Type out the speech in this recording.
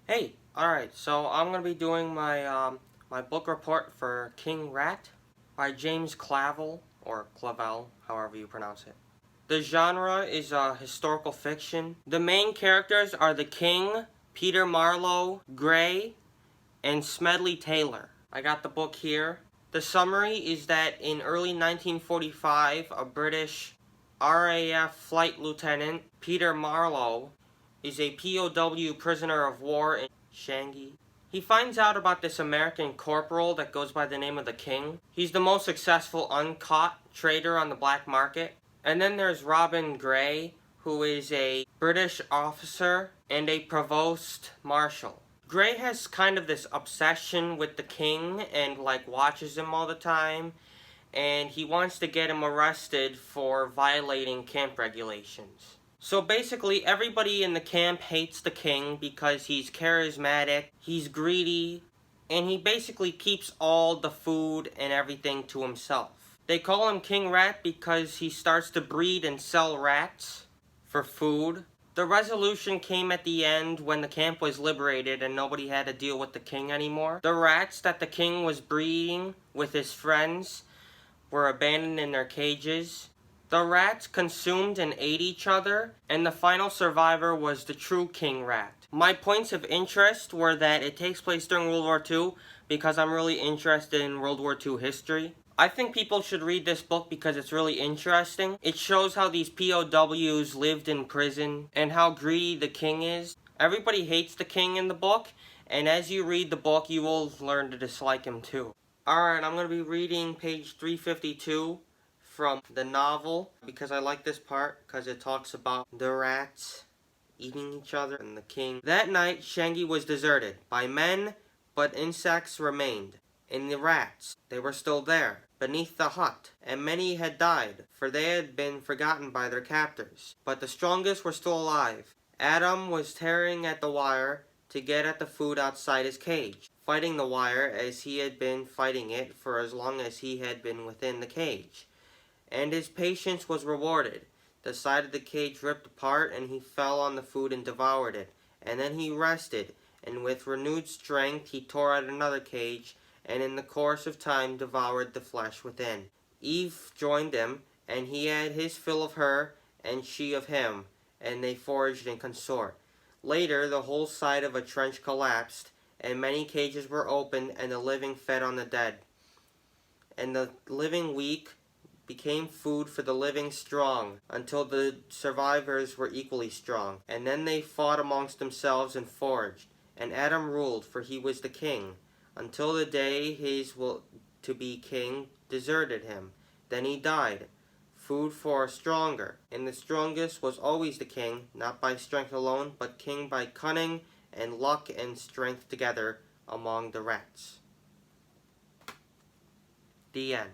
Hey, alright, so I'm going to be doing my book report for King Rat by James Clavell, or Clavell, however you pronounce it. The genre is historical fiction. The main characters are the King, Peter Marlowe, Gray, and Smedley Taylor. I got the book here. The summary is that in early 1945, a British RAF flight lieutenant, Peter Marlowe, is a POW prisoner of war in Shanghai. He finds out about this American corporal that goes by the name of the King. He's the most successful uncaught trader on the black market. And then there's Robin Gray, who is a British officer and a provost marshal. Gray has kind of this obsession with the King and watches him all the time, and he wants to get him arrested for violating camp regulations. So basically, everybody in the camp hates the King because he's charismatic, he's greedy, and he basically keeps all the food and everything to himself. They call him King Rat because he starts to breed and sell rats for food. The resolution came at the end when the camp was liberated and nobody had to deal with the King anymore. The rats that the King was breeding with his friends were abandoned in their cages. The rats consumed and ate each other, and the final survivor was the true King Rat. My points of interest were that it takes place during World War II because I'm really interested in World War II history. I think people should read this book because it's really interesting. It shows how these POWs lived in prison and how greedy the King is. Everybody hates the King in the book, and as you read the book, you will learn to dislike him too. Alright, I'm going to be reading page 352 from the novel because I like this part because it talks about the rats eating each other and the King. That night, Shanghai was deserted by men, but insects remained. And the rats, they were still there, beneath the hut, and many had died, for they had been forgotten by their captors. But the strongest were still alive. Adam was tearing at the wire to get at the food outside his cage, fighting the wire as he had been fighting it for as long as he had been within the cage. And his patience was rewarded. The side of the cage ripped apart, and he fell on the food and devoured it. And then he rested, and with renewed strength he tore out another cage, and in the course of time devoured the flesh within. Eve joined him, and he had his fill of her, and she of him, and they foraged and consort. Later, the whole side of a trench collapsed, and many cages were opened, and the living fed on the dead. And the living weak became food for the living strong, until the survivors were equally strong. And then they fought amongst themselves and foraged. And Adam ruled, for he was the king, until the day his will to be king deserted him. Then he died. Food for a stronger, and the strongest was always the king, not by strength alone, but king by cunning and luck and strength together among the rats. The end.